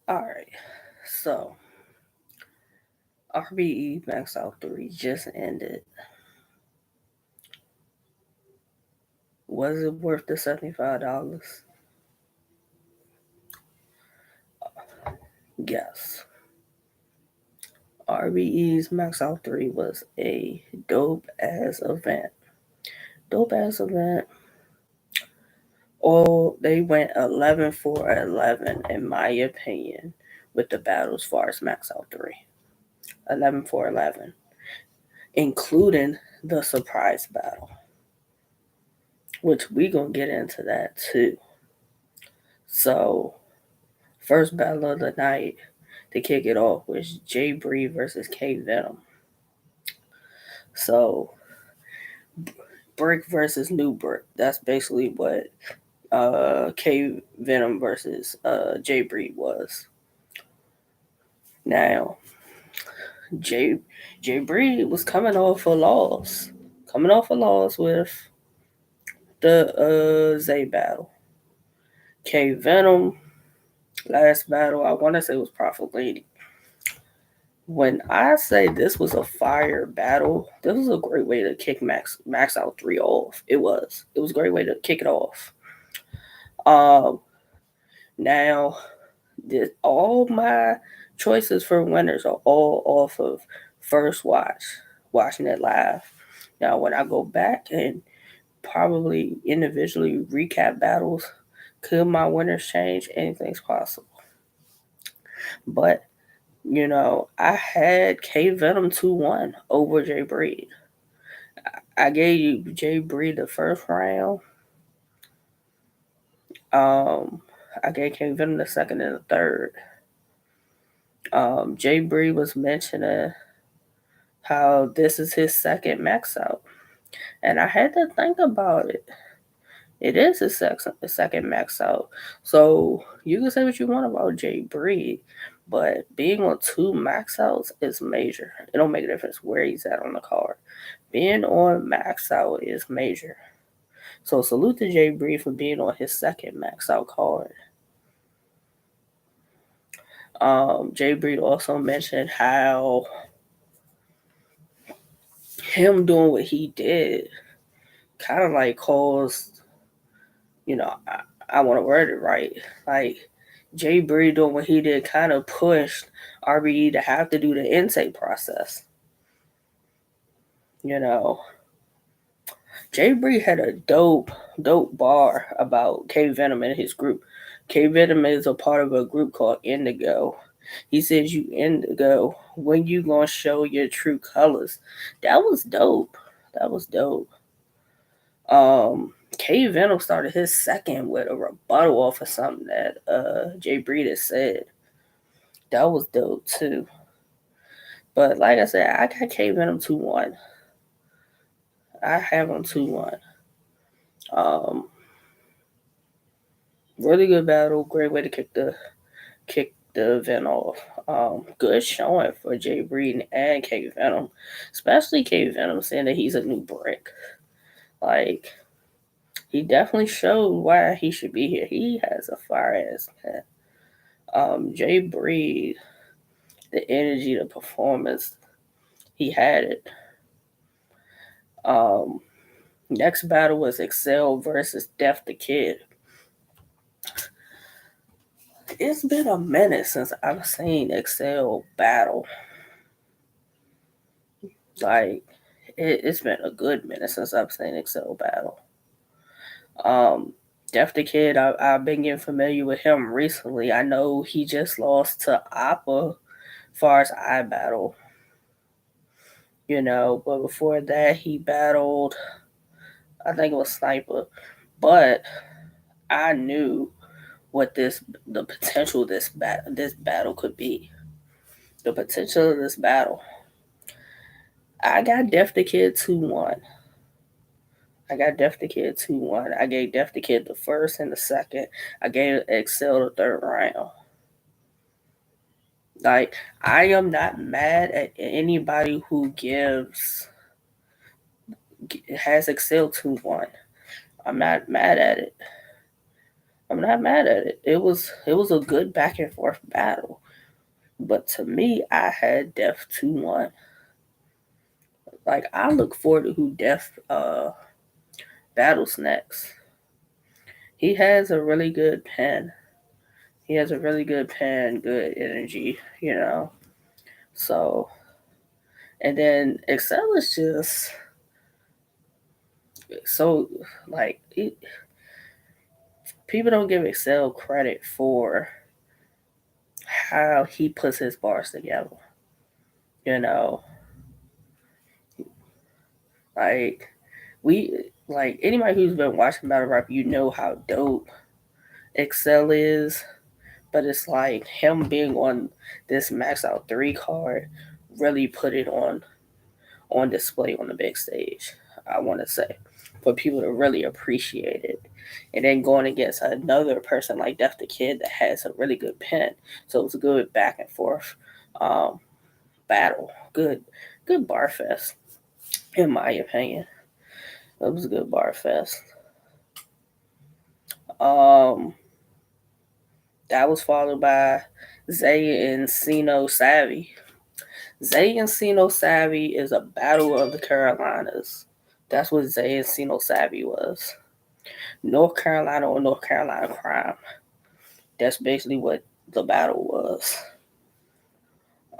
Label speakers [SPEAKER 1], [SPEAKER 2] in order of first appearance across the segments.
[SPEAKER 1] Alright, so RBE Maxout 3 just ended. Was it worth the $75? Yes. RBE's Maxout 3 was a dope ass event. Dope ass event. They went 11 for 11, in my opinion, with the battles as far as Maxout 3. 11 for 11, including the surprise battle, which we gonna get into that too. So, first battle of the night to kick it off was Jay Bree versus K Venom. So, Brick versus New Brick. That's basically what K Venom versus Jay Bree was. Now, Jay Bree was coming off a loss with the Zay battle. K Venom last battle, I want to say, was Prophet Lady. When I say this was a fire battle, this was a great way to kick Maxout 3 off. It was a great way to kick it off. Now, all my choices for winners are all off of first watching it live. Now, when I go back and probably individually recap battles, could my winners change? Anything's possible. But, I had K Venom 2-1 over Jay Breed. I gave you Jay Breed the first round. I gave K Venom the second and the third. Jay Breed was mentioning how this is his second Maxout. And I had to think about it. It is his second Maxout. So you can say what you want about Jay Breed, but being on 2 Maxouts is major. It don't make a difference where he's at on the card. Being on Maxout is major. So salute to Jay Breed for being on his second Maxout card. Jay Breed also mentioned how him doing what he did kind of like caused, I want to word it right, like Jay Breed doing what he did kind of pushed RBE to have to do the intake process. Jay Breed had a dope bar about K Venom and his group. K Venom is a part of a group called Indigo. He says, "You Indigo, when you gonna show your true colors?" That was dope. K Venom started his second with a rebuttal off of something that Jay Breed has said. That was dope too. But like I said, I got K Venom 2-1. I have him 2-1. Really good battle. Great way to kick the event off. Good showing for Jay Breed and K Venom, especially K Venom, saying that he's a new brick. Like, he definitely showed why he should be here. He has a fire ass man. Jay Breed, the energy, the performance, he had it. Next battle was Excel versus Def the Kid. It's been a minute since I've seen Excel battle. Like, it's been a good minute since I've seen Excel battle. Def the Kid, I've been getting familiar with him recently. I know he just lost to Appa as far as I battle. But before that he battled, I think it was Sniper. But I knew what the potential of this battle could be. The potential of this battle. I got Def the Kid 2-1. I gave Def the Kid the first and the second. I gave Excel the third round. Like, I am not mad at anybody who has Excel 2-1. I'm not mad at it. I'm not mad at it. It was a good back and forth battle. But to me, I had Def 2-1. Like, I look forward to who Def battles next. He has a really good pen. He has a really good pen, good energy, you know. So, and then Excel is just so like people don't give Excel credit for how he puts his bars together. You know, like like anybody who's been watching battle rap, you know how dope Excel is. But it's like him being on this Maxout 3 card really put it on display on the big stage, I want to say, for people to really appreciate it. And then going against another person like Def the Kid that has a really good pen. So it was a good back and forth um, battle. Good bar fest, in my opinion. It was a good bar fest. That was followed by Zay and Sino Savvy. Zay and Sino Savvy is a battle of the Carolinas. That's what Zay and Sino Savvy was. North Carolina or North Carolina crime. That's basically what the battle was.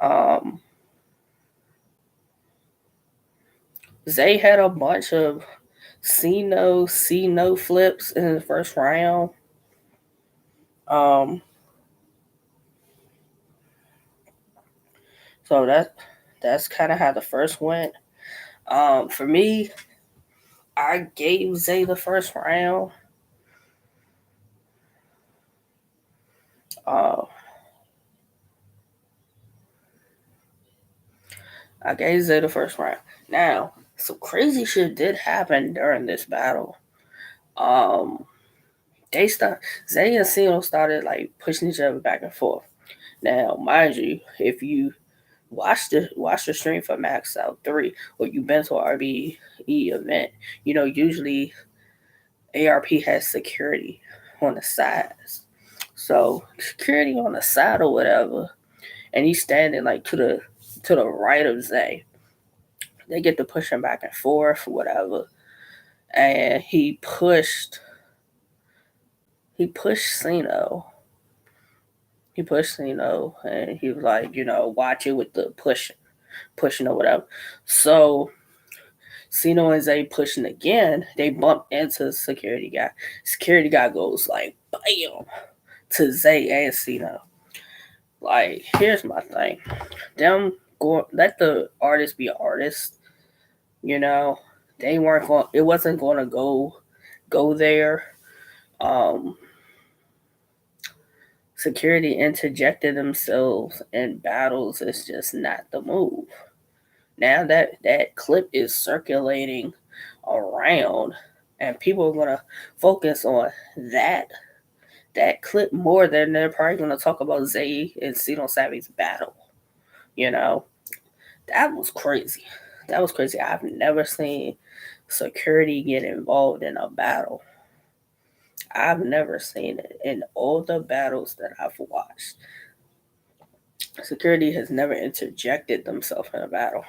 [SPEAKER 1] Um, Zay had a bunch of C-no flips in the first round. So that's kind of how the first went. For me, I gave Zay the first round. Uh, I gave Zay the first round. Now, some crazy shit did happen during this battle. Zay and Sino started like pushing each other back and forth. Now, mind you, if you watch the stream for Maxout 3 or you've been to an RBE event, you know usually ARP has security on the sides. So security on the side or whatever, and he's standing like to the right of Zay. They get to push him back and forth, whatever. And he pushed Sino. He pushed Sino and he was like, watch it with the pushing or whatever. So Sino and Zay pushing again, they bump into the security guy. Security guy goes like bam to Zay and Sino. Like, here's my thing. Let the artist be artists. They weren't going. It wasn't going to go there. Security interjected themselves in battles is just not the move. Now that clip is circulating around, and people are gonna focus on that clip more than they're probably gonna talk about Zay and Sino Savvy's battle. That was crazy. That was crazy. I've never seen security get involved in a battle. I've never seen it in all the battles that I've watched. Security has never interjected themselves in a battle.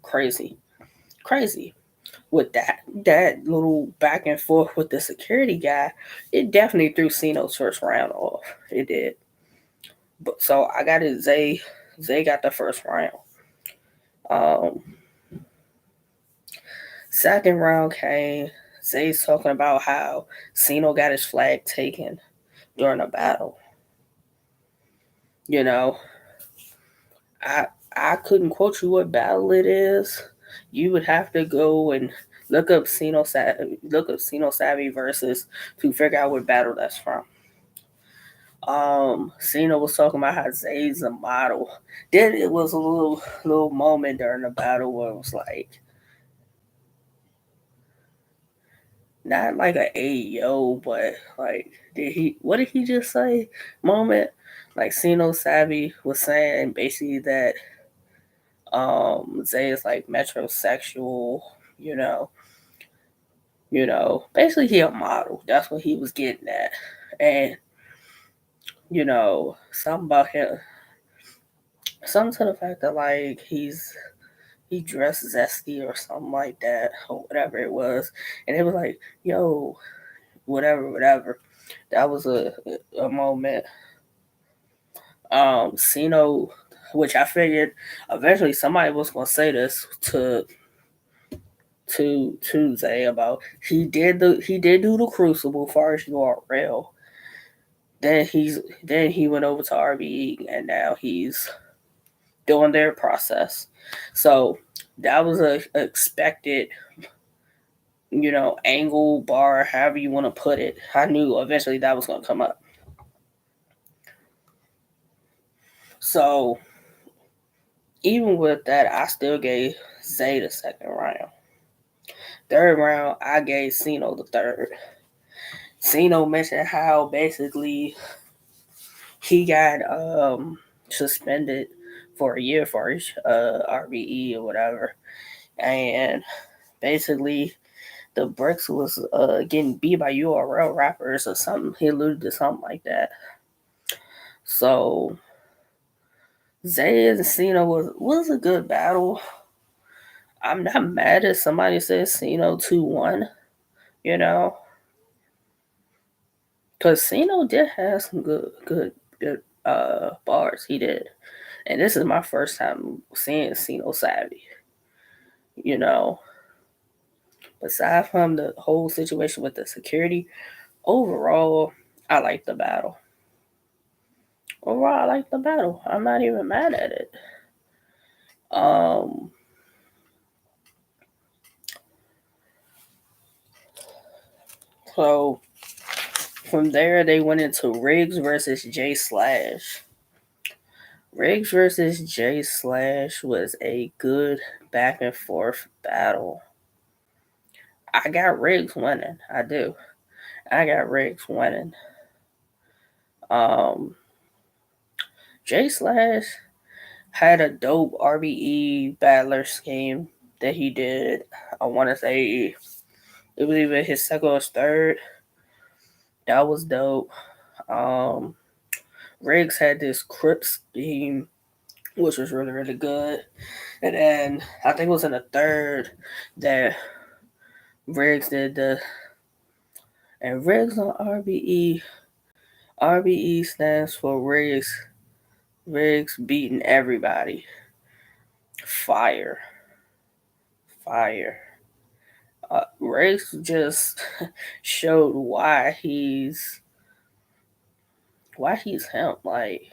[SPEAKER 1] Crazy. With that little back and forth with the security guy, it definitely threw Sino's first round off. It did. But so I got it. Zay got the first round. Second round came. Zay's talking about how Sino got his flag taken during a battle. I couldn't quote you what battle it is. You would have to go and look up Sino Savvy versus to figure out what battle that's from. Sino was talking about how Zay's a model. Then it was a little moment during the battle where it was like, not like a ayo, but like, what did he just say? Moment, like Sino Savvy was saying basically that Zay is like metrosexual, basically he a model. That's what he was getting at, And something about him, something to the fact that like he dressed zesty or something like that or whatever it was, and it was like, yo, whatever. That was a moment. Cino, which I figured eventually somebody was gonna say this to Tuesday about he did do the Crucible far as URL. Then he went over to RBE and now he's doing their process. So that was a expected, angle bar, however you want to put it. I knew eventually that was gonna come up. So even with that, I still gave Zay the second round. Third round, I gave Cino the third. Cino mentioned how basically he got suspended for a year for his RBE or whatever, and basically the bricks was getting beat by URL rappers or something. He alluded to something like that. So Zay and Cino was a good battle. I'm not mad if somebody says Cino 2-1, because Cino did have some good bars. He did. And this is my first time seeing Cino Savvy. Aside from the whole situation with the security, overall, I like the battle. I'm not even mad at it. So from there, they went into Riggs versus J Slash. Riggs versus J Slash was a good back and forth battle. I got Riggs winning. I do. I got Riggs winning. J Slash had a dope RBE battler scheme that he did. I want to say it was either his second or third. That was dope. Riggs had this Crip scheme, which was really, really good. And then I think it was in the third that Riggs did and Riggs on RBE. RBE stands for Riggs beating everybody. Fire. Riggs just showed why he's him. Like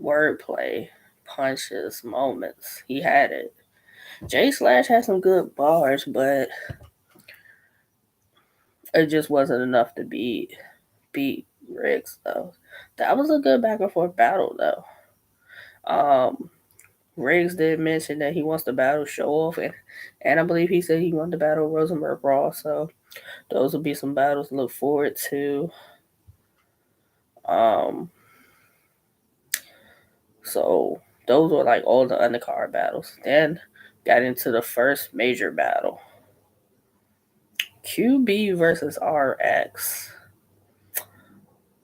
[SPEAKER 1] wordplay, punches, moments. He had it. J Slash had some good bars, but it just wasn't enough to beat Riggs though. That was a good back and forth battle though. Riggs did mention that he wants to battle Show Off, and I believe he said he wanted to battle Rosenberg Raw. So those will be some battles to look forward to. So those were like all the undercard battles. Then got into the first major battle. QB versus RX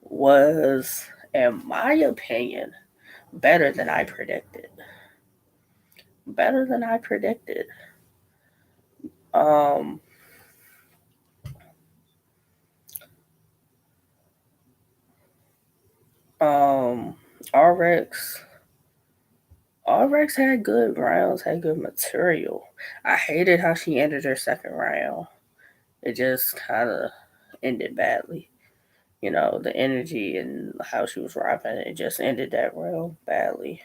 [SPEAKER 1] was, in my opinion, better than I predicted. RX had good rounds, had good material. I hated how she ended her second round. It just kind of ended badly. The energy and how she was rapping, it just ended that round badly.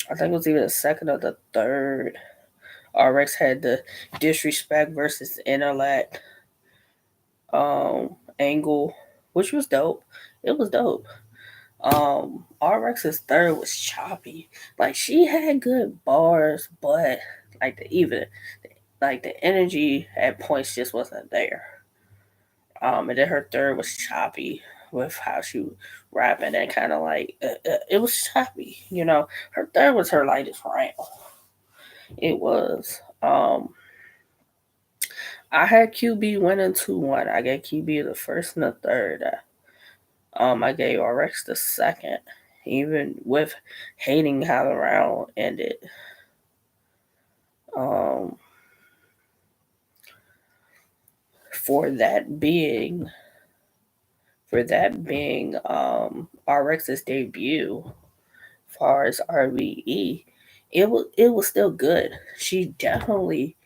[SPEAKER 1] I think it was either the second or the third. RX had the disrespect versus intellect angle, which was dope. It was dope. RX's third was choppy. Like she had good bars, but like the energy at points just wasn't there. And then her third was choppy with how she was rapping and kind of like it was choppy. Her third was her lightest round. It was. I had QB winning 2-1. I gave QB the first and the third. I gave RX the second, even with hating how the round ended. For that being RX's debut, as far as RBE, it was still good. She definitely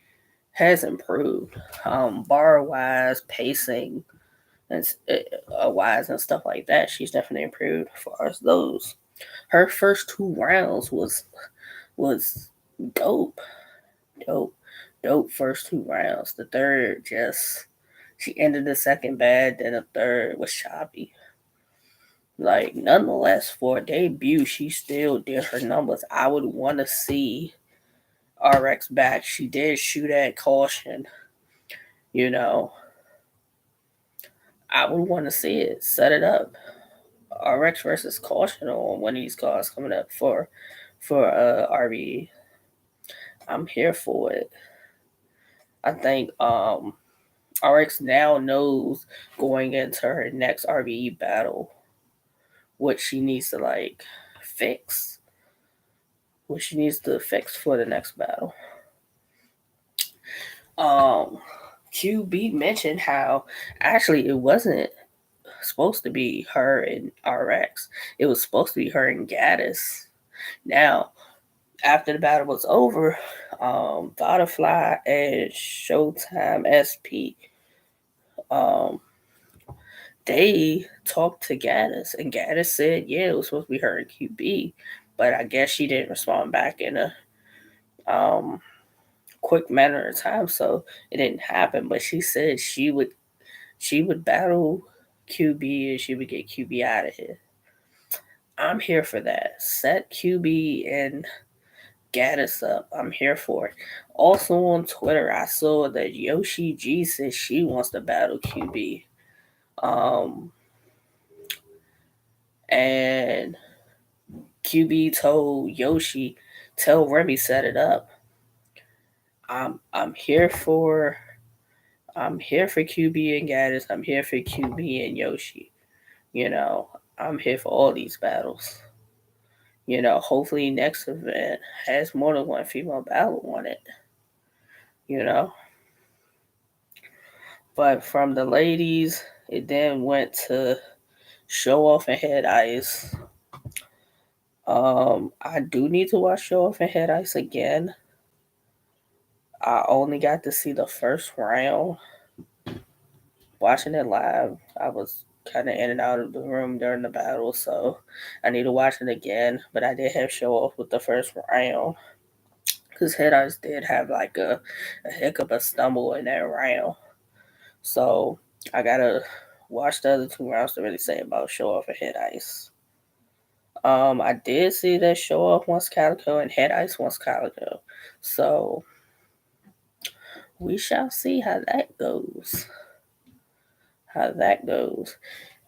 [SPEAKER 1] has improved, bar wise, pacing, and wise and stuff like that. She's definitely improved as far as those. Her first 2 rounds was dope, dope, dope. First 2 rounds. The third just she ended the second bad, then the third was choppy. Like, nonetheless, for a debut, she still did her numbers. I would want to see RX back. She did shoot at caution. You know, I would want to see it. Set it up. RX versus caution on one of these cards coming up for RBE. I'm here for it. I think RX now knows going into her next RBE battle what she needs to fix. What she needs to fix for the next battle. QB mentioned how actually it wasn't supposed to be her and RX. It was supposed to be her and Gaddis. Now, after the battle was over, Butterfly and Showtime SP, they talked to Gaddis, and Gaddis said, yeah, it was supposed to be her and QB, but I guess she didn't respond back in a quick manner of time, so it didn't happen. But she said she would battle QB and she would get QB out of here. I'm here for that. Set QB and Gaddis up. I'm here for it. Also on Twitter, I saw that Yoshi G says she wants to battle QB. And QB told Yoshi, tell Remy set it up. I'm here for QB and Gaddis. I'm here for QB and Yoshi. I'm here for all these battles. Hopefully next event has more than one female battle on it. But from the ladies, it then went to Show Off and Head Ice. I do need to watch Show Off and Head Ice again. I only got to see the first round. Watching it live, I was kind of in and out of the room during the battle, so I need to watch it again. But I did have Show Off with the first round, because Head Ice did have like a hiccup, a stumble in that round. So I gotta watch the other 2 rounds to really say about Show Off and Head Ice. I did see that Show Off wants Calico and Head Ice wants Calico. So we shall see how that goes.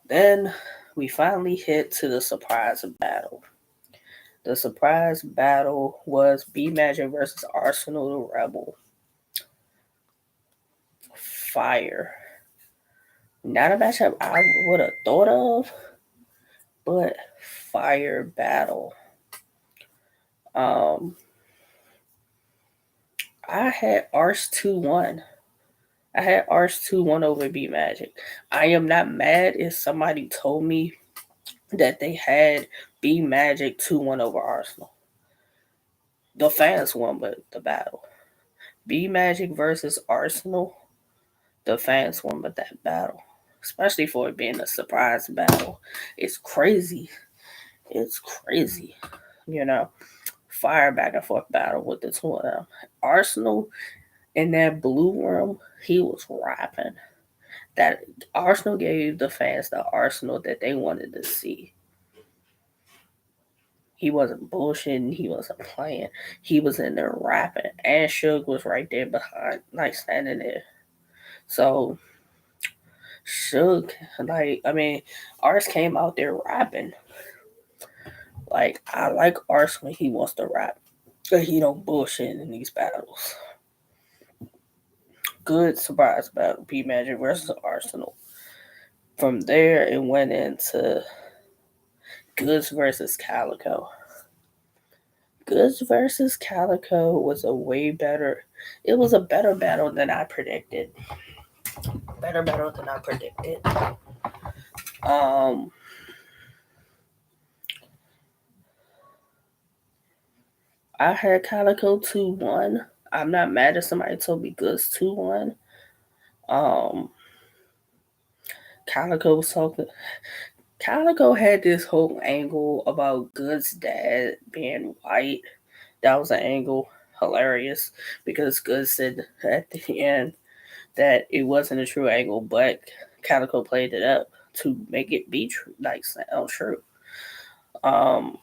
[SPEAKER 1] Then we finally hit to the surprise battle. The surprise battle was B Magic versus Arsenal the Rebel. Fire. Not a matchup I would have thought of, but fire battle. I had Ars 2-1. I had Ars 2-1 over B Magic. I am not mad if somebody told me that they had B Magic 2-1 over Arsenal. The fans won, but the battle. B Magic versus Arsenal, the fans won, but that battle. Especially for it being a surprise battle. It's crazy. Fire back and forth battle with the two of them. Arsenal in that blue room, he was rapping. That Arsenal gave the fans the Arsenal that they wanted to see. He wasn't bullshitting. He wasn't playing. He was in there rapping. And Suge was right there behind, standing there. So, Suge, Ars came out there rapping. I like Ars when he wants to rap. But he don't bullshit in these battles. good surprise battle, P Magic versus Arsenal. From there, it went into Goods versus Calico. Goods versus Calico was a way better. It was a better battle than I predicted. Better battle than I predicted. Um, I had Calico 2-1. I'm not mad if somebody told me Goods 2-1. Um, Calico was talking. Calico had this whole angle about Goods' dad being white. That was an angle hilarious because Goods said at the end that it wasn't a true angle, but Calico played it up to make it be true, like sound true. Um,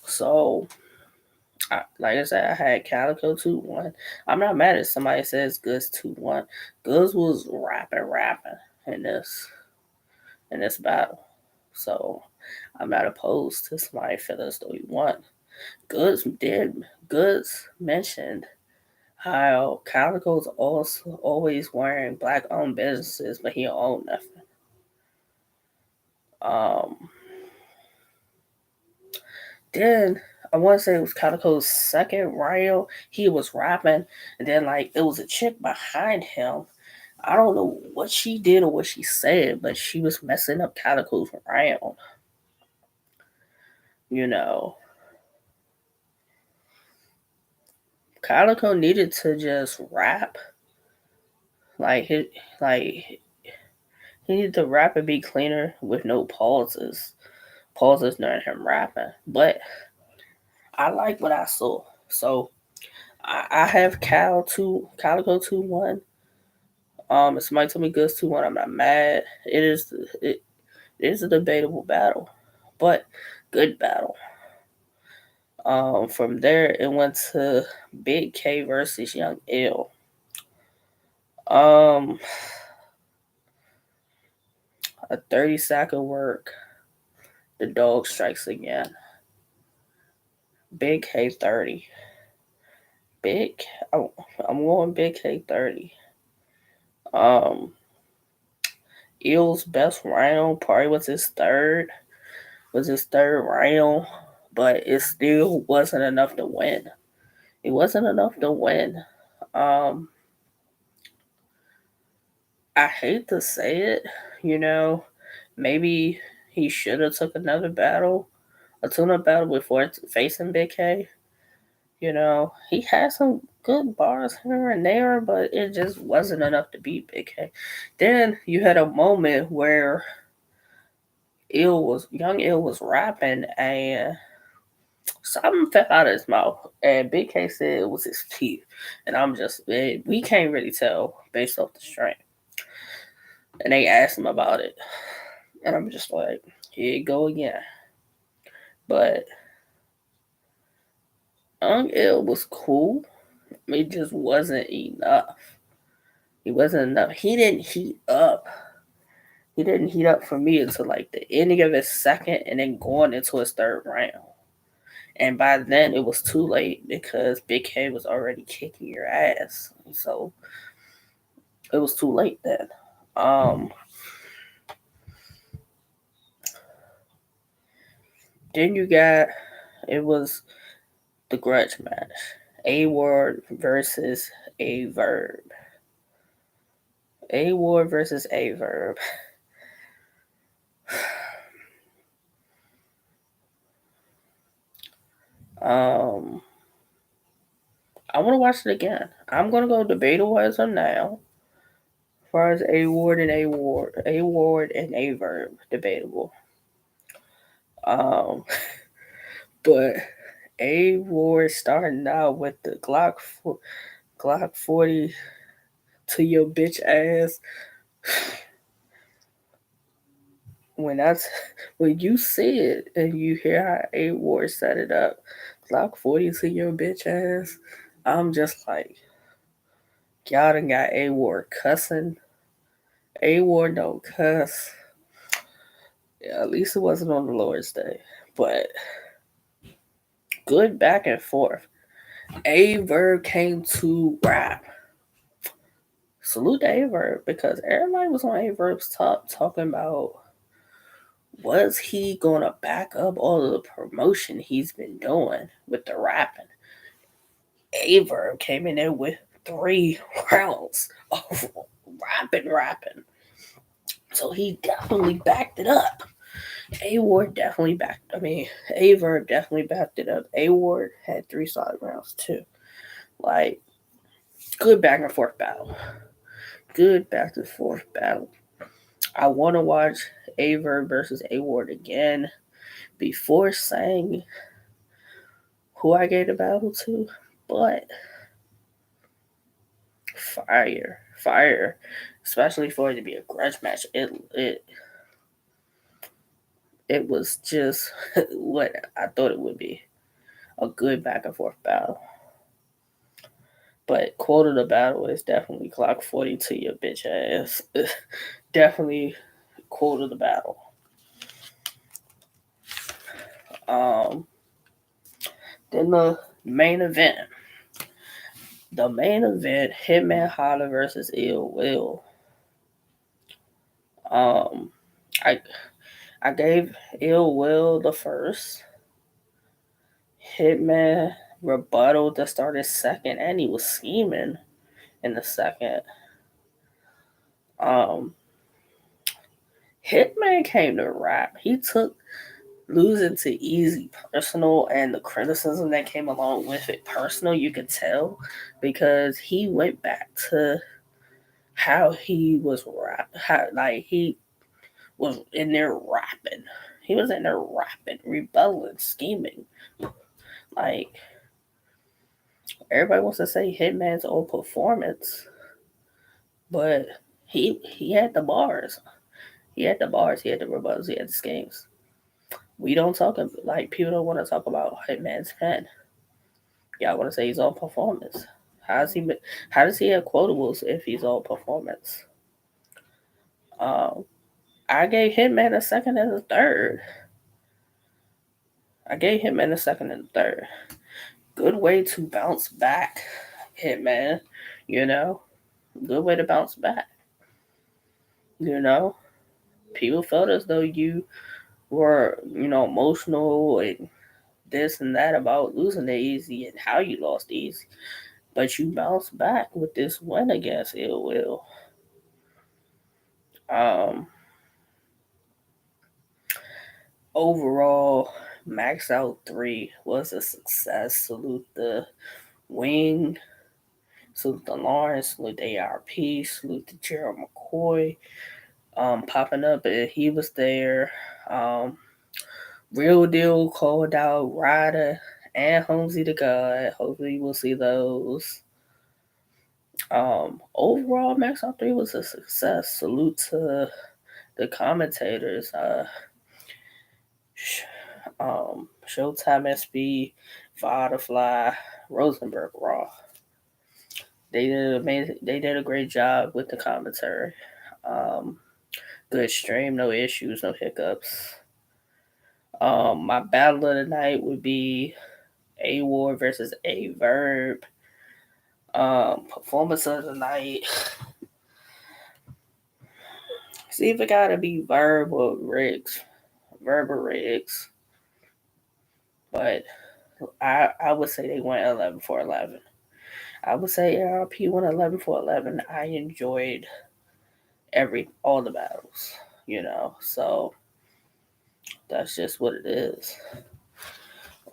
[SPEAKER 1] so like I said, I had Calico 2-1. I'm not mad if somebody says Goods 2-1. Goods was rapping in this battle. So I'm not opposed to somebody feeling as though he won. Goods mentioned how Calico's also always wearing black owned businesses, but he don't own nothing. Then I want to say it was Calico's second reel. He was rapping, and then like it was a chick behind him. I don't know what she did or what she said, but she was messing up Calico's round. You know, Calico needed to just rap. Like like he needed to rap and be cleaner with no pauses. Pauses during him rapping. But I like what I saw. So I have Calico 2-1. If somebody told me Goods 2-1, I'm not mad. It is a debatable battle, but good battle. From there it went to Big K versus Young Ill. A 30-second work. The dog strikes again. Big K 30. I'm going Big K 30. Ill's best round probably was his third round, but it still wasn't enough to win. It wasn't enough to win. I hate to say it, maybe he should have took a tune-up battle before facing Big K. He had some good bars here and there, but it just wasn't enough to beat Big K. Then you had a moment where Young Ill was rapping and something fell out of his mouth, and Big K said it was his teeth, and we can't really tell based off the strain. And they asked him about it, and I'm just like, here you go again. But Young Ill was cool. It just wasn't enough. It wasn't enough. He didn't heat up. He didn't heat up for me until like the ending of his second, and then going into his third round. And by then it was too late because Big K was already kicking your ass. So it was too late then. Then it was the grudge match. A Ward versus A Verb. A Ward versus A Verb. I want to watch it again. I'm gonna go debatable as of now. As far as A Ward and A Verb, debatable. But A Ward starting out with the Glock 40 to your bitch ass. When you see it and you hear how A Ward set it up, Glock 40 to your bitch ass, I'm just like, y'all done got A Ward cussing. A Ward don't cuss. Yeah, at least it wasn't on the Lord's Day. But good back and forth. Averb came to rap. Salute to Averb because everybody was on Averb's top talking about was he gonna back up all of the promotion he's been doing with the rapping. Averb came in there with 3 rounds of rapping. So he definitely backed it up. Averb definitely backed it up. Averb had 3 solid rounds too. Like, good back and forth battle. I want to watch Averb versus Averb again before saying who I gave the battle to, but fire, especially for it to be a grudge match. It was just what I thought it would be, a good back and forth battle. But quote of the battle is definitely Clock 40 to your bitch ass. Definitely quote of the battle. Then the main event. Hitman Holla versus Ill Will. I gave Ill Will the first. Hitman rebuttal to start his second, and he was scheming in the second. Hitman came to rap. He took losing to Easy personal, and the criticism that came along with it personal. You could tell because he went back to how he was he was in there rapping. He was in there rapping, rebelling, scheming. Like, everybody wants to say Hitman's old performance, but he had the bars. He had the rebuttals, he had the schemes. We don't talk like people don't want to talk about Hitman's pen. Y'all want to say he's all performance. How does he have quotables if he's all performance? I gave Hitman a second and a third. Good way to bounce back, Hitman. You know, good way to bounce back. You know, people felt as though you were, emotional and this and that about losing to Easy and how you lost Easy. But you bounced back with this win against Ill Will. Overall, Maxout 3 was a success. Salute the Wing, salute the Lawrence, salute the ARP, salute the Gerald McCoy. Popping up, he was there. Real Deal called out Ryder and Holmesy the God. Hopefully we'll see those. Overall, Maxout 3 was a success. Salute to the commentators. Showtime SB, Firefly, Rosenberg Raw. They did a great job with the commentary. Good stream, no issues, no hiccups. My battle of the night would be Averb versus Averb. Performance of the night. See if it gotta be Verb or Riggs. But I would say they went 11 for 11. I would say ARP went 11 for 11. I enjoyed all the battles, so that's just what it is.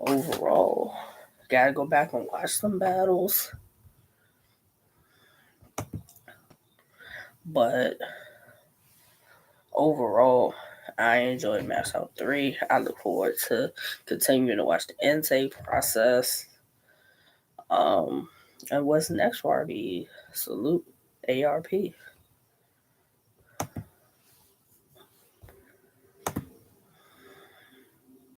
[SPEAKER 1] Overall, gotta go back and watch some battles. But overall, I enjoyed Maxout 3. I look forward to continuing to watch the intake process. And what's next for RB? Salute ARP.